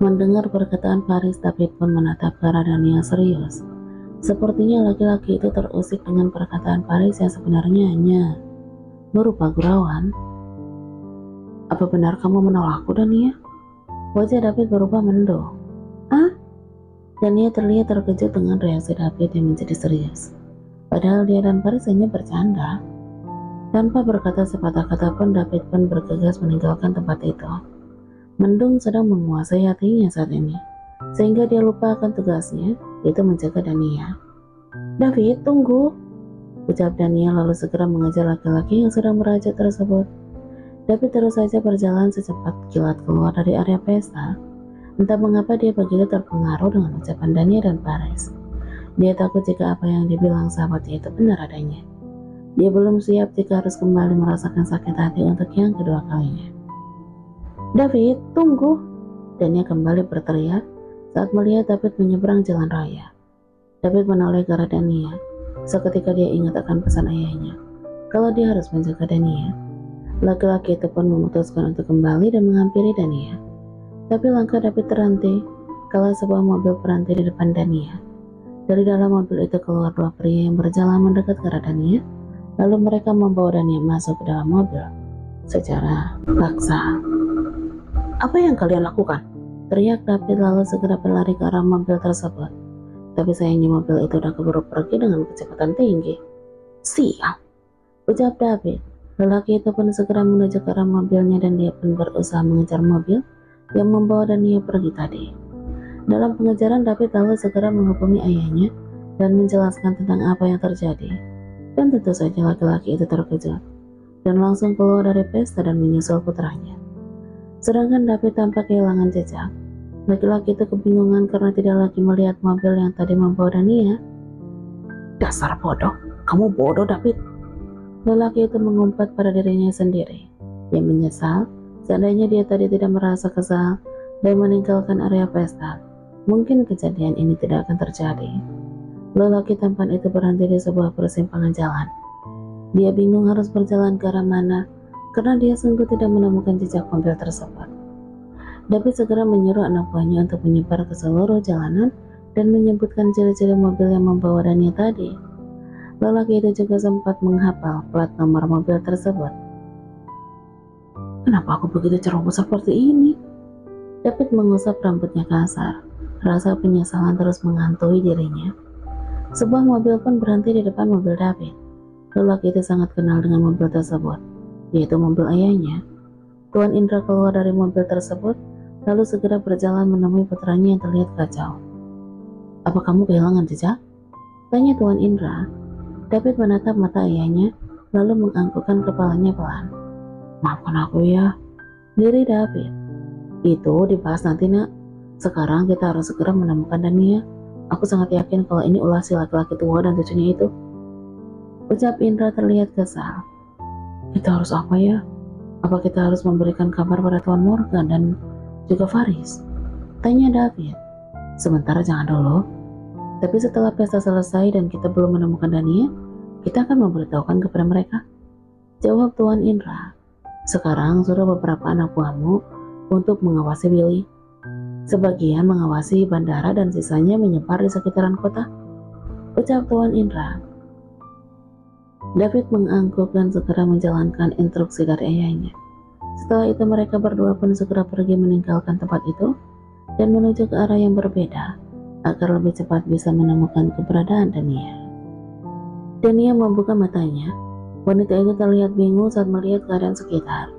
Mendengar perkataan Faris, David pun menatap ke arah Dania serius. Sepertinya laki-laki itu terusik dengan perkataan Faris yang sebenarnya hanya berupa gurauan. Apa benar kamu menolakku, Dania? Wajah David berubah mendung. Ah? Dania terlihat terkejut dengan reaksi David yang menjadi serius. Padahal dia dan Faris hanya bercanda. Tanpa berkata sepatah kata pun, David pun bergegas meninggalkan tempat itu. Mendung sedang menguasai hatinya saat ini, sehingga dia lupa akan tugasnya, yaitu menjaga Dania. David, tunggu, ucap Dania lalu segera mengejar laki-laki yang sedang merajut tersebut. David terus saja berjalan secepat kilat keluar dari area pesta. Entah mengapa dia begitu terpengaruh dengan ucapan Dania dan Faris. Dia takut jika apa yang dibilang sahabatnya itu benar adanya. Dia belum siap jika harus kembali merasakan sakit hati untuk yang kedua kalinya. David, tunggu! Dania kembali berteriak saat melihat David menyeberang jalan raya. David menoleh ke arah Dania. Seketika dia ingat akan pesan ayahnya, kalau dia harus menjaga Dania. Laki-laki itu pun memutuskan untuk kembali dan menghampiri Dania. Tapi langkah David terhenti kala sebuah mobil berhenti di depan Dania. Dari dalam mobil itu keluar dua pria yang berjalan mendekat ke arah Dania. Lalu mereka membawa Dania masuk ke dalam mobil secara paksa. Apa yang kalian lakukan? Teriak David lalu segera berlari ke arah mobil tersebut. Tapi sayangnya mobil itu udah keburu pergi dengan kecepatan tinggi. Siap, ucap David. Lelaki itu pun segera menuju ke arah mobilnya dan dia pun berusaha mengejar mobil yang membawa Dania pergi tadi. Dalam pengejaran, David lalu segera menghubungi ayahnya dan menjelaskan tentang apa yang terjadi. Dan tentu saja laki-laki itu terkejut dan langsung keluar dari pesta dan menyusul putranya. Sedangkan David tampak kehilangan jejak. Laki-laki itu kebingungan karena tidak lagi melihat mobil yang tadi membawa Dania. Dasar bodoh, kamu bodoh David. Lelaki itu mengumpat pada dirinya sendiri. Dia menyesal seandainya dia tadi tidak merasa kesal dan meninggalkan area pesta. Mungkin kejadian ini tidak akan terjadi. Lelaki tampan itu berhenti di sebuah persimpangan jalan. Dia bingung harus berjalan ke arah mana karena dia sungguh tidak menemukan jejak mobil tersebut. David segera menyuruh anak buahnya untuk menyebar ke seluruh jalanan dan menyebutkan ciri-ciri mobil yang membawa Dania tadi. Lelaki itu juga sempat menghafal plat nomor mobil tersebut. Kenapa aku begitu ceroboh seperti ini? David mengusap rambutnya kasar. Rasa penyesalan terus menghantui dirinya. Sebuah mobil pun berhenti di depan mobil David. Lelaki itu sangat kenal dengan mobil tersebut, yaitu mobil ayahnya. Tuan Indra keluar dari mobil tersebut, lalu segera berjalan menemui putranya yang terlihat kacau. Apa kamu kehilangan jejak? Tanya Tuan Indra. David menatap mata ayahnya, lalu menganggukkan kepalanya pelan. Maafkan aku ya. Diri David. Itu dibahas nanti nak. Sekarang kita harus segera menemukan Dania. Aku sangat yakin kalau ini ulah si laki-laki tua dan cucunya itu. Ucap Indra terlihat kesal. Kita harus apa ya? Apa kita harus memberikan kabar pada Tuan Morgan dan juga Faris? Tanya David. Sebentar, jangan dulu. Tapi setelah pesta selesai dan kita belum menemukan Dania, kita akan memberitahukan kepada mereka. Jawab Tuan Indra. Sekarang suruh beberapa anak buahmu untuk mengawasi Billy. Sebagian mengawasi bandara dan sisanya menyebar di sekitaran kota. Ucap Tuan Indra. David mengangguk dan segera menjalankan instruksi dari ayahnya. Setelah itu mereka berdua pun segera pergi meninggalkan tempat itu dan menuju ke arah yang berbeda agar lebih cepat bisa menemukan keberadaan Dania. Dania membuka matanya. Wanita itu terlihat bingung saat melihat keadaan sekitar.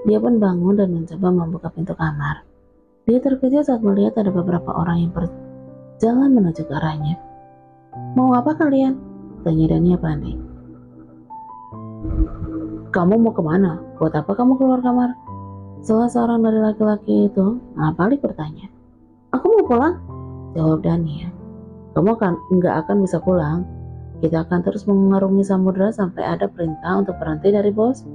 Dia pun bangun dan mencoba membuka pintu kamar. Dia terkejut saat melihat ada beberapa orang yang berjalan menuju ke arahnya. Mau apa kalian? Tanya Dania panik. Kamu mau kemana? Buat apa kamu keluar kamar? Salah seorang dari laki-laki itu balik bertanya. Aku mau pulang, jawab Dania. Kamu nggak akan bisa pulang. Kita akan terus mengarungi samudera sampai ada perintah untuk berhenti dari bos.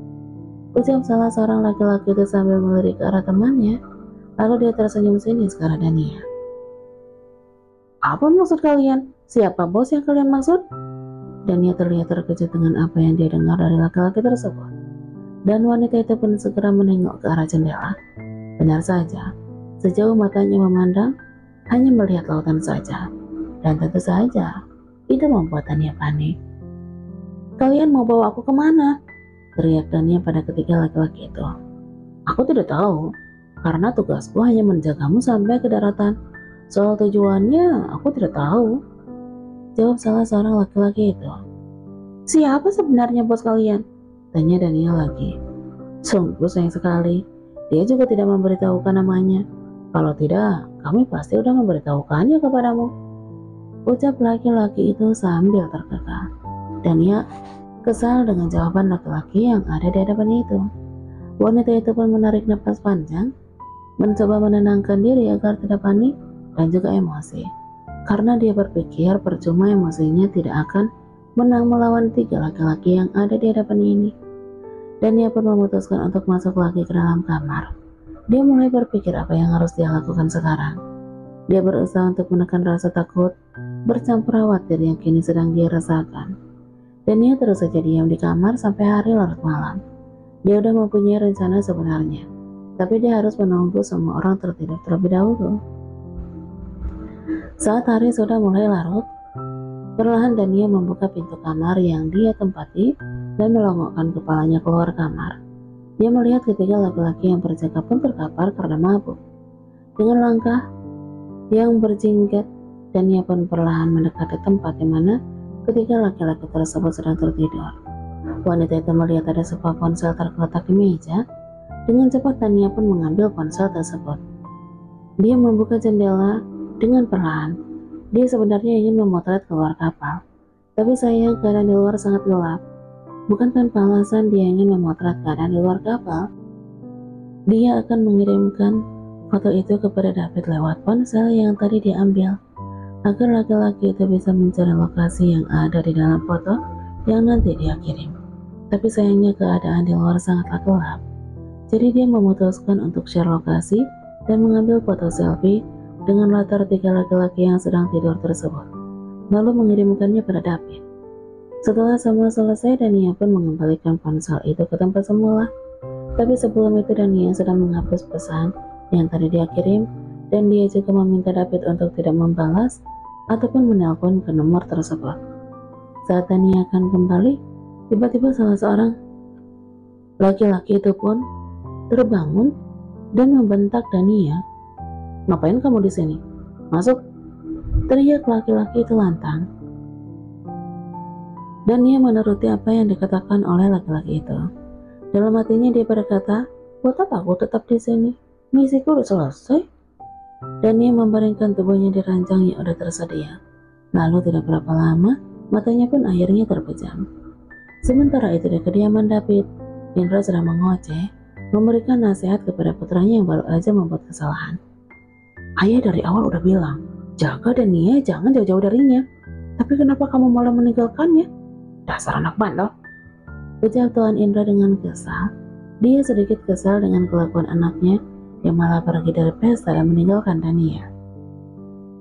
Ucap salah seorang laki-laki itu sambil melirik ke arah temannya. Lalu dia tersenyum sinis ke arah Dania. Apa maksud kalian? Siapa bos yang kalian maksud? Dania terlihat terkejut dengan apa yang dia dengar dari laki-laki tersebut. Dan wanita itu pun segera menengok ke arah jendela. Benar saja, Sejauh matanya memandang, hanya melihat lautan saja. Dan tentu saja, itu membuat Dania panik. "Kalian mau bawa aku kemana?" teriak Dania pada ketiga laki-laki itu. "Aku tidak tahu, karena tugasku hanya menjagamu sampai ke daratan. Soal tujuannya, aku tidak tahu," jawab salah seorang laki-laki itu. "Siapa sebenarnya bos kalian?" tanya Dania lagi. Sungguh sayang sekali, dia juga tidak memberitahukan namanya. "Kalau tidak, kami pasti sudah memberitahukannya kepadamu," ucap laki-laki itu sambil terkekeh. Dania kesal dengan jawaban laki-laki yang ada di hadapannya itu. Wanita itu pun menarik napas panjang, mencoba menenangkan diri agar tidak panik dan juga emosi. Karena dia berpikir percuma emosinya tidak akan menang melawan tiga laki-laki yang ada di hadapannya ini. Dan dia pun memutuskan untuk masuk lagi ke dalam kamar. Dia mulai berpikir apa yang harus dia lakukan sekarang. Dia berusaha untuk menekan rasa takut bercampur khawatir yang kini sedang dia rasakan. Dan dia terus saja diam di kamar sampai hari larut malam. Dia udah mempunyai rencana sebenarnya, tapi dia harus menunggu semua orang tertidur terlebih dahulu. Saat hari sudah mulai larut, perlahan Dania membuka pintu kamar yang dia tempati dan melongokkan kepalanya keluar kamar. Dia melihat ketiga laki-laki yang berjaga pun terkapar karena mabuk. Dengan langkah yang berjinggat, Dania pun perlahan mendekati tempat di mana ketiga laki-laki tersebut sedang tertidur. Wanita itu melihat ada sebuah ponsel tergeletak di meja. Dengan cepat Dania pun mengambil ponsel tersebut. Dia membuka jendela dengan perlahan. Dia sebenarnya ingin memotret keluar kapal, tapi sayang keadaan di luar sangat gelap. Bukan tanpa alasan dia ingin memotret keadaan di luar kapal. Dia akan mengirimkan foto itu kepada David lewat ponsel yang tadi diambil, agar laki-laki itu bisa mencari lokasi yang ada di dalam foto yang nanti dia kirim. Tapi sayangnya keadaan di luar sangatlah gelap. Jadi dia memutuskan untuk share lokasi dan mengambil foto selfie dengan latar tiga laki-laki yang sedang tidur tersebut, lalu mengirimkannya pada David. Setelah semua selesai, Dania pun mengembalikan ponsel itu ke tempat semula. Tapi sebelum itu Dania sedang menghapus pesan yang tadi dia kirim, dan dia juga meminta David untuk tidak membalas ataupun menelpon ke nomor tersebut. Saat Dania akan kembali, tiba-tiba salah seorang laki-laki itu pun terbangun dan membentak Dania. "Ngapain kamu di sini? Masuk!" teriak laki-laki itu lantang. Dan dia menuruti apa yang dikatakan oleh laki-laki itu. Dalam hatinya dia berkata, "Buat apa aku tetap di sini? Misiku udah selesai." Dan dia membaringkan tubuhnya di ranjang yang udah tersedia. Lalu tidak berapa lama, matanya pun akhirnya terpejam. Sementara itu di kediaman David, Indra sedang mengoceh, memberikan nasihat kepada putranya yang baru aja membuat kesalahan. "Ayah dari awal udah bilang, jaga Dania, jangan jauh-jauh darinya. Tapi kenapa kamu malah meninggalkannya? Dasar anak bandel," ucap Tuan Indra dengan kesal. Dia sedikit kesal dengan kelakuan anaknya yang malah pergi dari pesta dan meninggalkan Dania.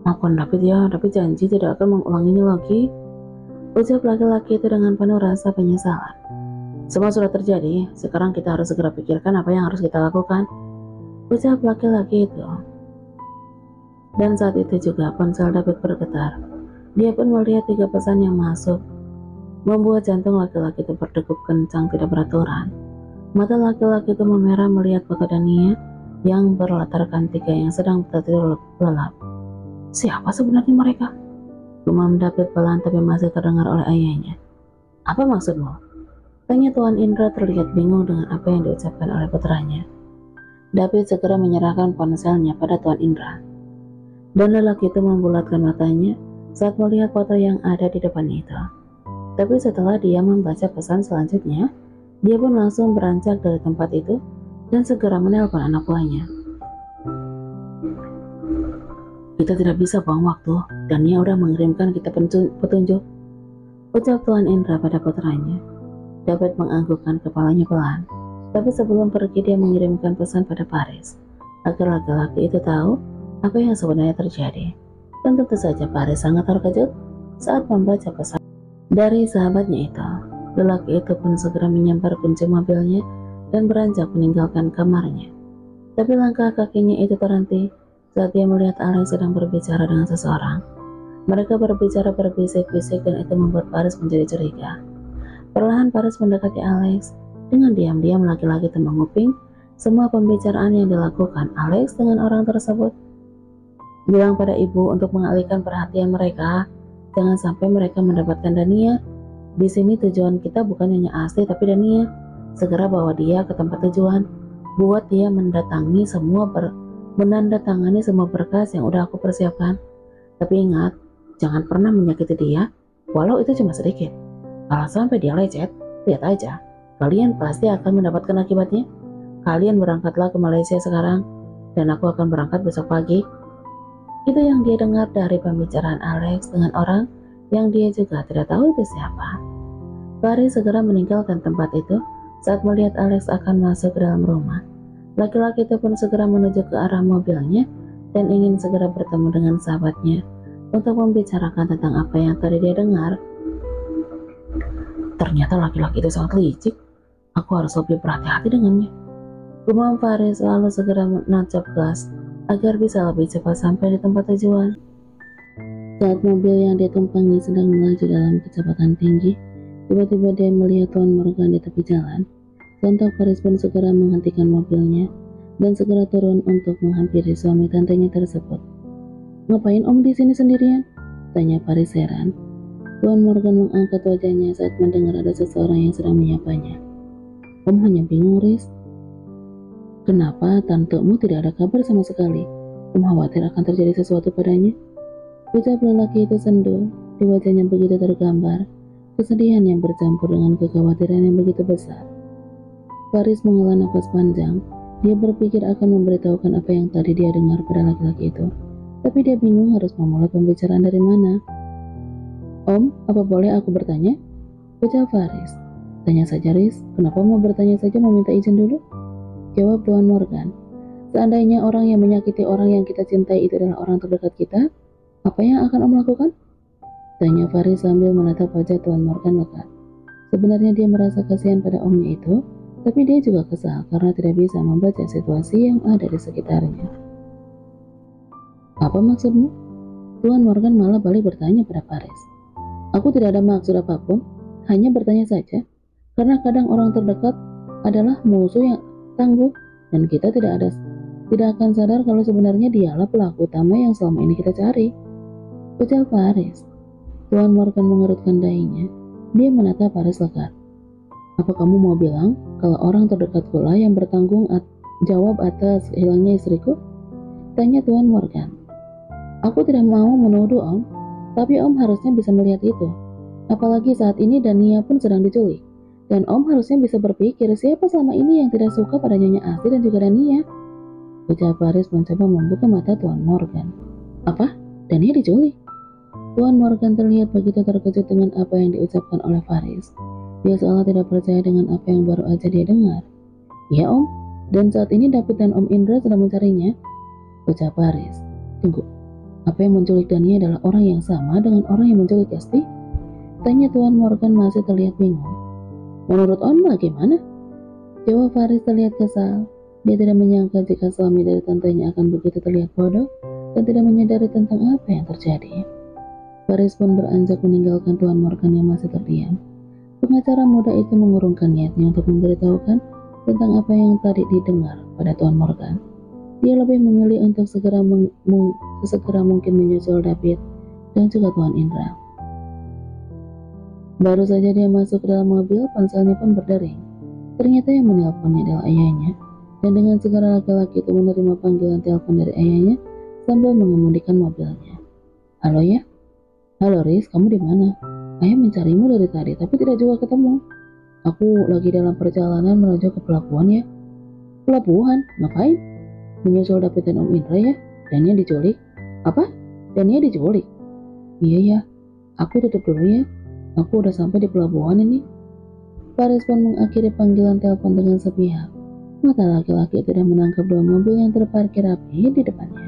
"Maafkan David ya, David janji tidak akan mengulanginya lagi," ucap laki-laki itu dengan penuh rasa penyesalan. "Semua sudah terjadi, sekarang kita harus segera pikirkan apa yang harus kita lakukan," ucap laki-laki itu. Dan saat itu juga ponsel David bergetar. Dia pun melihat 3 pesan yang masuk, membuat jantung laki-laki itu berdegup kencang tidak beraturan. Mata laki-laki itu memerah melihat foto Dania yang berlatarkan 3 yang sedang tertidur lelap. "Siapa sebenarnya mereka?" gumam David pelan tapi masih terdengar oleh ayahnya. "Apa maksudmu?" tanya Tuan Indra terlihat bingung dengan apa yang diucapkan oleh putranya. David segera menyerahkan ponselnya pada Tuan Indra. Dan lelaki itu membulatkan matanya saat melihat foto yang ada di depannya itu. Tapi setelah dia membaca pesan selanjutnya, dia pun langsung beranjak dari tempat itu dan segera menelpon anak buahnya. "Kita tidak bisa buang waktu, dan dia udah mengirimkan kita petunjuk," ucap Tuan Indra pada putranya. David menganggukkan kepalanya pelan, tapi sebelum pergi dia mengirimkan pesan pada Paris, agar laki-laki itu tahu apa yang sebenarnya terjadi. Dan tentu saja Paris sangat terkejut saat membaca pesan dari sahabatnya itu. Lelaki itu pun segera menyambar kunci mobilnya dan beranjak meninggalkan kamarnya. Tapi langkah kakinya itu terhenti saat dia melihat Alex sedang berbicara dengan seseorang. Mereka berbicara berbisik-bisik dan itu membuat Paris menjadi curiga. Perlahan Paris mendekati Alex. Dengan diam-diam laki-laki itu menguping semua pembicaraan yang dilakukan Alex dengan orang tersebut. Bilang pada ibu untuk mengalihkan perhatian mereka, jangan sampai mereka mendapatkan Dania. Di sini tujuan kita bukan hanya Asli tapi Dania. Segera bawa dia ke tempat tujuan. Buat dia menandatangani semua berkas yang udah aku persiapkan. Tapi ingat, jangan pernah menyakiti dia, walau itu cuma sedikit. Kalau sampai dia lecet, lihat aja, kalian pasti akan mendapatkan akibatnya. Kalian berangkatlah ke Malaysia sekarang, dan aku akan berangkat besok pagi. Itu yang dia dengar dari pembicaraan Alex dengan orang yang dia juga tidak tahu itu siapa. Paris segera meninggalkan tempat itu saat melihat Alex akan masuk ke dalam rumah. Laki-laki itu pun segera menuju ke arah mobilnya dan ingin segera bertemu dengan sahabatnya untuk membicarakan tentang apa yang tadi dia dengar. Ternyata laki-laki itu sangat licik. Aku harus lebih berhati-hati dengannya. Gumam Paris lalu segera menancap gas agar bisa lebih cepat sampai di tempat tujuan. Saat mobil yang ditumpangi sedang melaju dalam kecepatan tinggi, tiba-tiba dia melihat Tuan Morgan di tepi jalan. Sontak Paris pun segera menghentikan mobilnya dan segera turun untuk menghampiri suami tantenya tersebut. "Ngapain Om di sini sendirian?" tanya Paris heran. Tuan Morgan mengangkat wajahnya saat mendengar ada seseorang yang sedang menyapanya. "Om hanya bingung, Riz. Kenapa tantemu tidak ada kabar sama sekali? Om khawatir akan terjadi sesuatu padanya." Ucap lelaki itu sendu, di wajahnya begitu tergambar kesedihan yang bercampur dengan kekhawatiran yang begitu besar. Paris menghela nafas panjang. Dia berpikir akan memberitahukan apa yang tadi dia dengar pada laki-laki itu, tapi dia bingung harus memulai pembicaraan dari mana. "Om, apa boleh aku bertanya?" ucap Paris. "Tanya saja, Riz. Kenapa mau bertanya saja, mau minta izin dulu?" jawab Tuan Morgan. "Seandainya orang yang menyakiti orang yang kita cintai itu adalah orang terdekat kita, apa yang akan Om lakukan?" tanya Faris sambil menatap wajah Tuan Morgan lekat. Sebenarnya dia merasa kasihan pada omnya itu, tapi dia juga kesal karena tidak bisa membaca situasi yang ada di sekitarnya. "Apa maksudmu?" Tuan Morgan malah balik bertanya pada Faris. "Aku tidak ada maksud apapun, hanya bertanya saja, karena kadang orang terdekat adalah musuh yang tangguh, dan kita tidak akan sadar kalau sebenarnya dialah pelaku utama yang selama ini kita cari," ucap Paris. Tuan Morgan mengerutkan dahinya. Dia menatap Paris lekat. "Apa kamu mau bilang kalau orang terdekatku lah yang bertanggung jawab atas hilangnya istriku?" tanya Tuan Morgan. "Aku tidak mau menuduh Om, tapi Om harusnya bisa melihat itu. Apalagi saat ini Dania pun sedang diculik. Dan Om harusnya bisa berpikir siapa selama ini yang tidak suka pada Nyonya Asli dan juga Dania," ucap Paris mencoba membuka mata Tuan Morgan. "Apa? Dania diculik?" Tuan Morgan terlihat begitu terkejut dengan apa yang diucapkan oleh Faris. Dia seolah tidak percaya dengan apa yang baru aja dia dengar. "Ya Om, dan saat ini David dan Om Indra sedang mencarinya," ucap Faris. "Tunggu, apa yang menculik Dania adalah orang yang sama dengan orang yang menculik Esti?" tanya Tuan Morgan masih terlihat bingung. "Menurut Om bagaimana?" jawab Faris terlihat kesal. Dia tidak menyangka jika suami dari tantenya akan begitu terlihat bodoh dan tidak menyadari tentang apa yang terjadi. Faris pun beranjak meninggalkan Tuan Morgan yang masih terdiam. Pengacara muda itu mengurungkan niatnya untuk memberitahukan tentang apa yang tadi didengar pada Tuan Morgan. Dia lebih memilih untuk sesegera mungkin menyusul David dan juga Tuan Indra. Baru saja dia masuk ke dalam mobil, ponselnya pun berdering. Ternyata yang menelponnya adalah ayahnya, dan dengan segera laki-laki itu menerima panggilan telepon dari ayahnya sambil mengemudikan mobilnya. "Halo ya?" "Halo Riz, kamu di mana? Ayah mencarimu dari tadi tapi tidak juga ketemu. Aku lagi dalam perjalanan menuju ke pelabuhan ya." "Pelabuhan? Ngapain?" "Menyusul David dan Om Indra ya. Dania diculik." "Apa? Dania diculik?" "Iya ya. Aku tutup dulu ya. Aku udah sampai di pelabuhan ini." Faris pun mengakhiri panggilan telepon dengan sepihak. Mata laki-laki tidak menangkap dua mobil yang terparkir rapi di depannya.